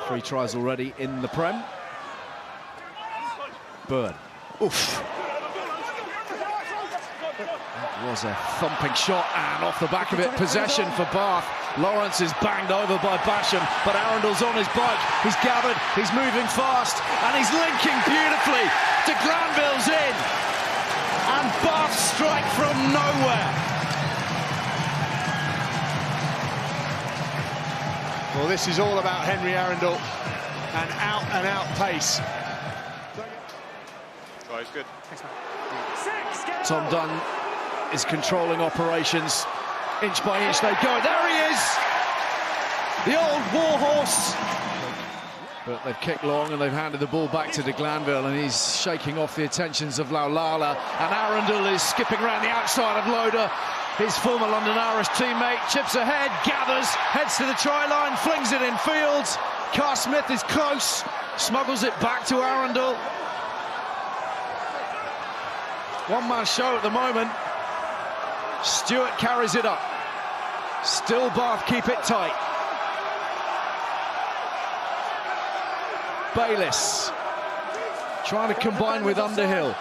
3 tries already in the Prem. Byrne. Oof. That was a thumping shot, and off the back of it, possession for Bath. Lawrence is banged over by Basham, but Arundel's on his bike. He's gathered, he's moving fast, and he's linking beautifully. De Glanville's in, and Bath strike from nowhere. Well, this is all about Henry Arundel and out-and-out pace. Oh, he's good. Thanks, man. Tom Dunn is controlling operations. Inch by inch they go. There he is! The old warhorse. But they've kicked long and they've handed the ball back to de Glanville, and he's shaking off the attentions of Laulala. And Arundel is skipping around the outside of Loader. His former London Irish teammate chips ahead, gathers, heads to the try line, flings it in field. Carr Smith is close, smuggles it back to Arundel. One-man show at the moment. Stewart carries it up. Still Bath keep it tight. Bayliss trying to combine with Underhill.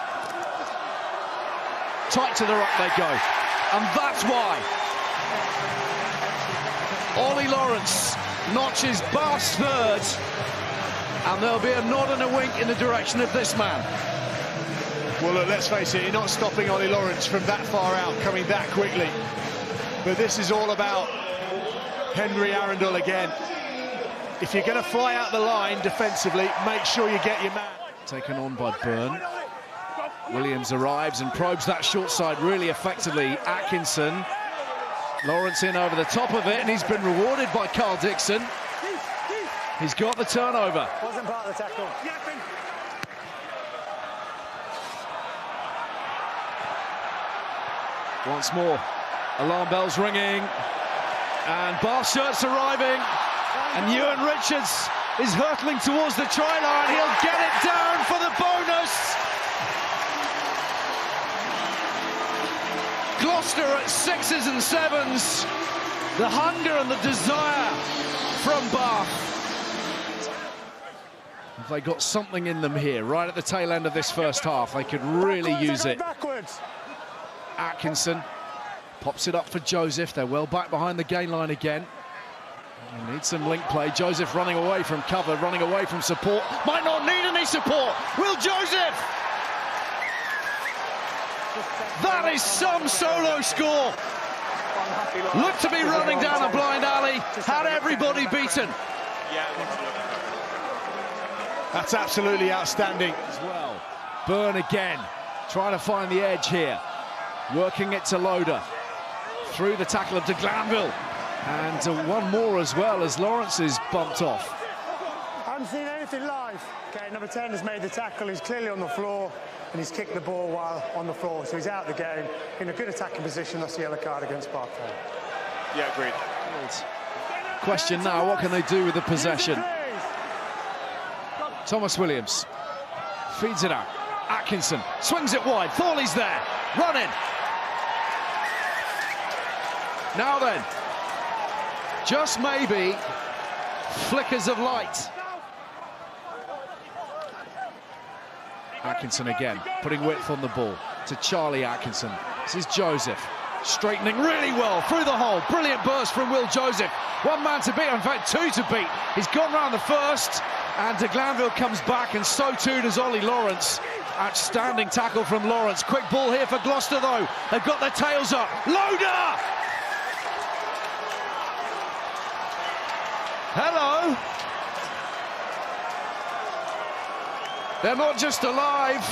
Tight to the ruck they go. And that's why Ollie Lawrence notches Bath's third, and there'll be a nod and a wink in the direction of this man. Well, look, let's face it, you're not stopping Ollie Lawrence from that far out, coming that quickly. But this is all about Henry Arundel again. If you're going to fly out the line defensively, make sure you get your man. Taken on by Byrne. Williams arrives and probes that short side really effectively. Atkinson. Lawrence in over the top of it, and he's been rewarded by Carl Dixon. He's got the turnover. Wasn't part of the tackle. Once more, alarm bells ringing, and Bath shirts arriving, and Ewan Richards is hurtling towards the try line. He'll get it down for the bonus. Gloucester at 6s and 7s. The hunger and the desire from Bath. Have they got something in them here, right at the tail end of this first half? They could really use it. Atkinson pops it up for Joseph. They're well back behind the gain line again. They need some link play. Joseph running away from cover, running away from support. Might not need any support. Will Joseph? That is some solo score. Looked to be running down a blind alley. Had everybody beaten. That's absolutely outstanding. As well. Byrne again, trying to find the edge here. Working it to Loader. Through the tackle of de Glanville. And one more as well, as Lawrence is bumped off. I haven't seen anything live. Okay, number 10 has made the tackle. He's clearly on the floor, and he's kicked the ball while on the floor, so he's out of the game. In a good attacking position, that's the yellow card against Bath. Yeah, agreed. Question now, what can they do with the possession? Thomas Williams feeds it out. Atkinson swings it wide. Thorley's there, running. Now then, just maybe flickers of light. Atkinson again, putting width on the ball to Charlie Atkinson. This is Joseph, straightening really well through the hole. Brilliant burst from Will Joseph. One man to beat, in fact, 2 to beat. He's gone round the first, and de Glanville comes back, and so too does Ollie Lawrence. Outstanding tackle from Lawrence. Quick ball here for Gloucester, though. They've got their tails up. Loader! Hello! They're not just alive,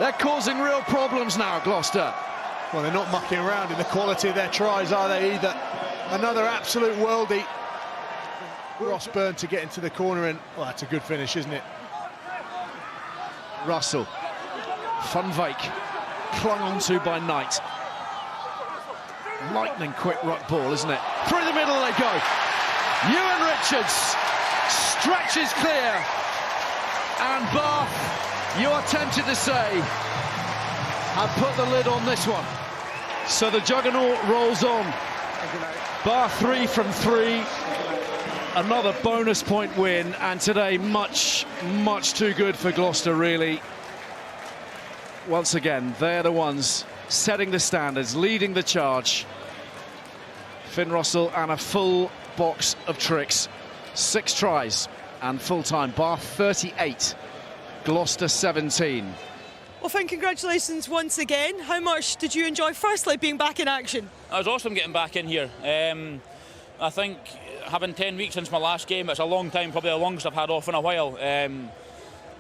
they're causing real problems now, Gloucester. Well, they're not mucking around in the quality of their tries, are they, either? Another absolute worldie. Ross Byrne to get into the corner, and well, that's a good finish, isn't it? Russell. Van Wyk clung onto by Knight. Lightning quick ruck ball, isn't it? Through the middle they go. Ewan Richards stretches clear. And Bath, you are tempted to say, have put the lid on this one. So the juggernaut rolls on. Bath 3 from 3. Another bonus point win, and today much too good for Gloucester, really. Once again, they're the ones setting the standards, leading the charge. Finn Russell and a full box of tricks. 6 tries and full-time. Bath 38, Gloucester 17. Well, Finn, congratulations once again. How much did you enjoy, firstly, being back in action? It was awesome getting back in here. I think having 10 weeks since my last game, it's a long time, probably the longest I've had off in a while. And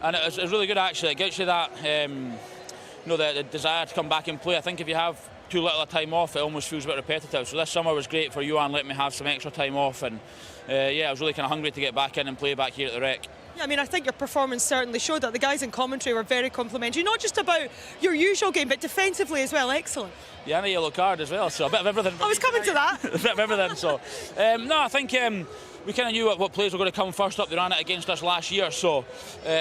it was really good, actually. It gets you that, the desire to come back and play. I think if you have too little a time off, it almost feels a bit repetitive. So this summer was great for Johan, letting me have some extra time off. And I was really kind of hungry to get back in and play back here at the Rec. Yeah, I mean, I think your performance certainly showed that. The guys in commentary were very complimentary, not just about your usual game, but defensively as well. Excellent. Yeah, and a yellow card as well, so a bit of everything. I was coming to that. A bit of everything, so. No, I think we kind of knew what players were going to come first up. They ran it against us last year, so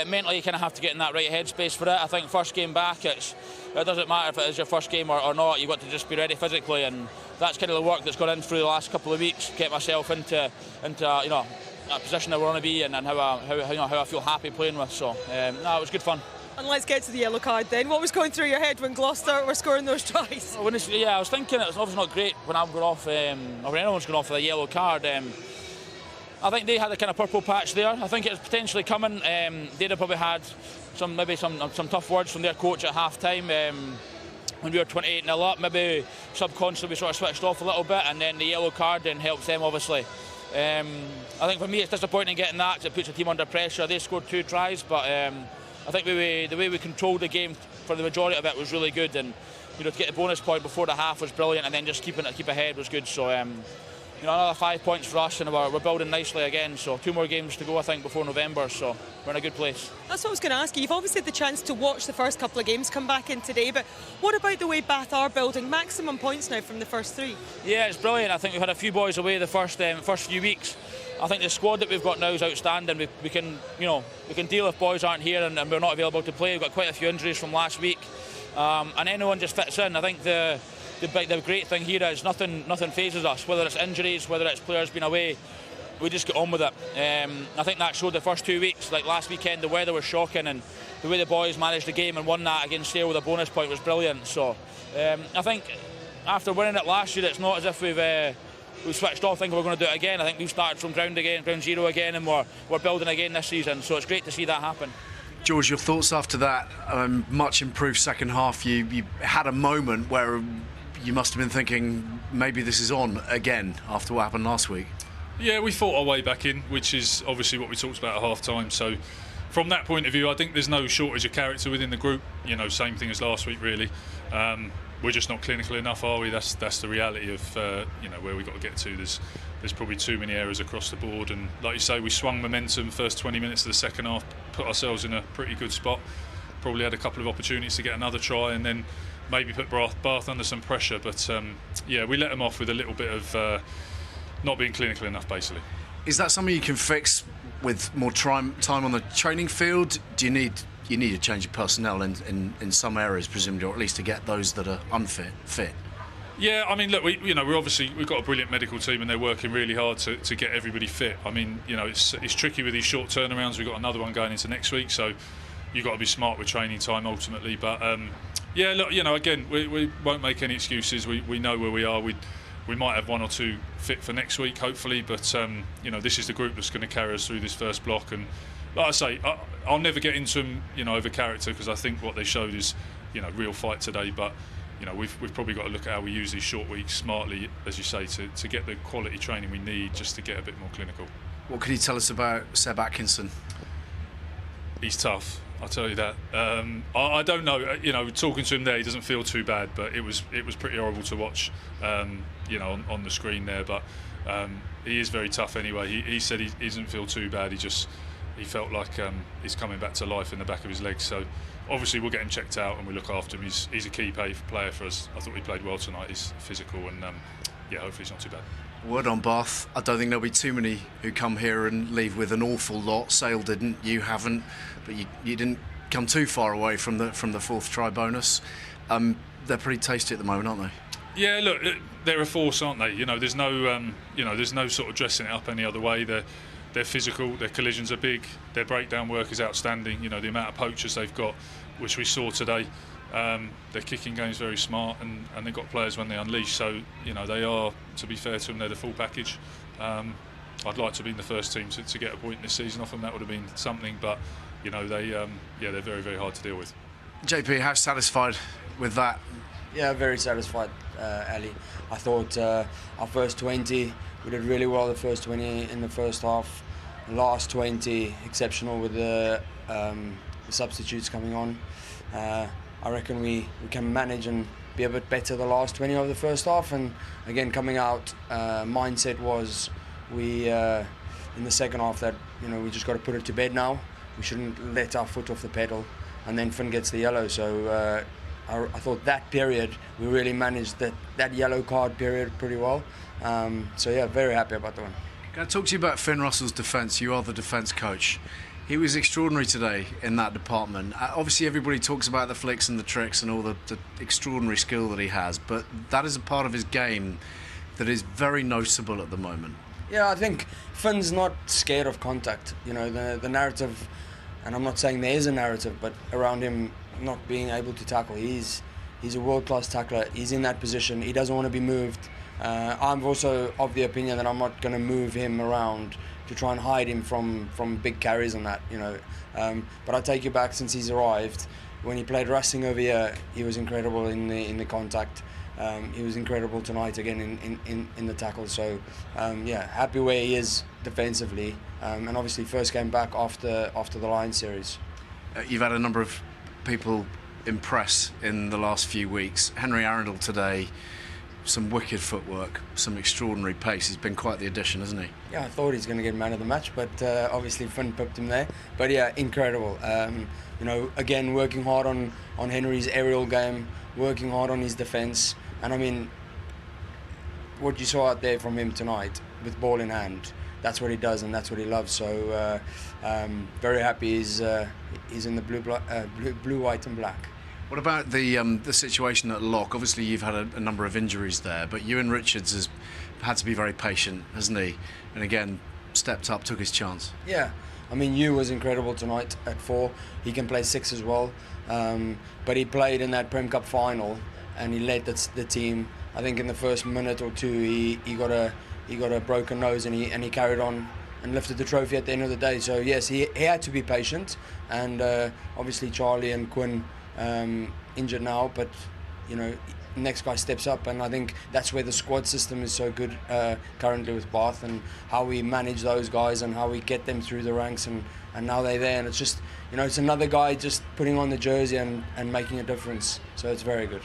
mentally you kind of have to get in that right headspace for it. I think first game back, it doesn't matter if it is your first game or not, you've got to just be ready physically, and that's kind of the work that's gone in through the last couple of weeks, get myself into a position I want to be in, and how I feel happy playing with. So no, it was good fun. And let's get to the yellow card then. What was going through your head when Gloucester were scoring those tries? I was thinking it was obviously not great when I'm going off, or when anyone's going off with a yellow card. I think they had a kind of purple patch there. I think it was potentially coming. They'd have probably had some tough words from their coach at half time. When we were 28-0 up, maybe subconsciously we sort of switched off a little bit, and then the yellow card then helps them, obviously. I think for me it's disappointing getting that, because it puts the team under pressure. They scored 2 tries, but I think the way we controlled the game for the majority of it was really good, and to get the bonus point before the half was brilliant, and then just keep ahead was good. So another 5 points for us, and we're building nicely again. So 2 more games to go, I think, before November. So we're in a good place. That's what I was going to ask you. You've obviously had the chance to watch the first couple of games come back in today, but what about the way Bath are building? Maximum points now from the first 3. Yeah, it's brilliant. I think we've had a few boys away the first few weeks. I think the squad that we've got now is outstanding. We can deal if boys aren't here and we're not available to play. We've got quite a few injuries from last week, and anyone just fits in. I think the great thing here is nothing phases us, whether it's injuries, whether it's players being away. We just get on with it. I think that showed the first 2 weeks. Like last weekend, the weather was shocking, and the way the boys managed the game and won that against Sale with a bonus point was brilliant. So I think after winning it last year, it's not as if we've switched off thinking we're going to do it again. I think we've started from ground zero again, and we're building again this season. So it's great to see that happen. George, your thoughts after that much improved second half? You had a moment where you must have been thinking maybe this is on again after what happened last week. Yeah, we fought our way back in, which is obviously what we talked about at half time. So from that point of view, I think there's no shortage of character within the group. Same thing as last week, really. We're just not clinical enough, are we? That's the reality of where we got to get to. There's probably too many errors across the board, and like you say, we swung momentum first 20 minutes of the second half, put ourselves in a pretty good spot. Probably had a couple of opportunities to get another try, and then maybe put Bath under some pressure. But we let them off with a little bit of not being clinical enough, basically. Is that something you can fix with more time on the training field? Do you need a change of personnel in some areas, presumably, or at least to get those that are unfit fit? Yeah, I mean, look, we've got a brilliant medical team, and they're working really hard to get everybody fit. I mean, it's tricky with these short turnarounds. We've got another one going into next week, so you've got to be smart with training time ultimately. But look, again, we won't make any excuses. We know where we are. We might have 1 or 2 fit for next week, hopefully, but this is the group that's going to carry us through this first block. And like I say, I'll never get into them, over character, because I think what they showed is, real fight today. But we've probably got to look at how we use these short weeks smartly, as you say, to get the quality training we need, just to get a bit more clinical. What can you tell us about Seb Atkinson? He's tough, I'll tell you that. I don't know. Talking to him there, he doesn't feel too bad, but it was pretty horrible to watch. On the screen there, but he is very tough anyway. He said he doesn't feel too bad. He felt like he's coming back to life in the back of his legs. So obviously we'll get him checked out and we look after him. He's a key player for us. I thought he played well tonight. He's physical, and hopefully he's not too bad. Word on Bath, I don't think there'll be too many who come here and leave with an awful lot. Sale didn't, you haven't, but you didn't come too far away from the 4th try bonus. They're pretty tasty at the moment, aren't they? Yeah, look, they're a force, aren't they? There's no sort of dressing it up any other way. They're physical. Their collisions are big. Their breakdown work is outstanding. The amount of poachers they've got, which we saw today. Their kicking game is very smart, and they've got players when they unleash. So they are, to be fair to them, they're the full package. I'd like to be in the first team to get a point this season off them. That would have been something, but they're very, very hard to deal with. JP, how satisfied with that? Yeah, very satisfied, Ali. I thought our first 20, we did really well the first 20 in the first half. The last 20, exceptional with the substitutes coming on. I reckon we can manage and be a bit better the last 20 of the first half. And again, coming out, mindset was we in the second half that we just got to put it to bed now. We shouldn't let our foot off the pedal. And then Finn gets the yellow, so I thought that period we really managed that yellow card period pretty well. So yeah, very happy about that one. Can I talk to you about Finn Russell's defence? You are the defence coach. He was extraordinary today in that department. Obviously, everybody talks about the flicks and the tricks and all the extraordinary skill that he has, but that is a part of his game that is very noticeable at the moment. Yeah, I think Finn's not scared of contact. The narrative, and I'm not saying there is a narrative, but around him not being able to tackle. He's a world-class tackler. He's in that position. He doesn't want to be moved. I'm also of the opinion that I'm not going to move him around to try and hide him from big carries and that. But I take you back since he's arrived. When he played Racing over here, he was incredible in the contact. He was incredible tonight again in the tackle. So yeah, happy where he is defensively, and obviously first came back after the Lions series. You've had a number of people impress in the last few weeks. Henry Arundel today, some wicked footwork, some extraordinary pace. He's been quite the addition, hasn't he? Yeah, I thought he's going to get man of the match, but obviously Finn pipped him there. But yeah, incredible. Again, working hard on Henry's aerial game, working hard on his defence. And I mean, what you saw out there from him tonight, with ball in hand, that's what he does and that's what he loves. So very happy he's in the blue, white and black. What about the situation at lock? Obviously, you've had a number of injuries there, but Ewan Richards has had to be very patient, hasn't he? And again, stepped up, took his chance. Yeah, I mean, Ewan was incredible tonight at 4. He can play 6 as well, but he played in that Prem Cup final and he led the team. I think in the first minute or two, he got a broken nose and he carried on and lifted the trophy at the end of the day. So yes, he had to be patient, and obviously Charlie and Quinn injured now, but next guy steps up, and I think that's where the squad system is so good currently with Bath, and how we manage those guys and how we get them through the ranks, and now they're there, and it's just it's another guy just putting on the jersey and making a difference, so it's very good.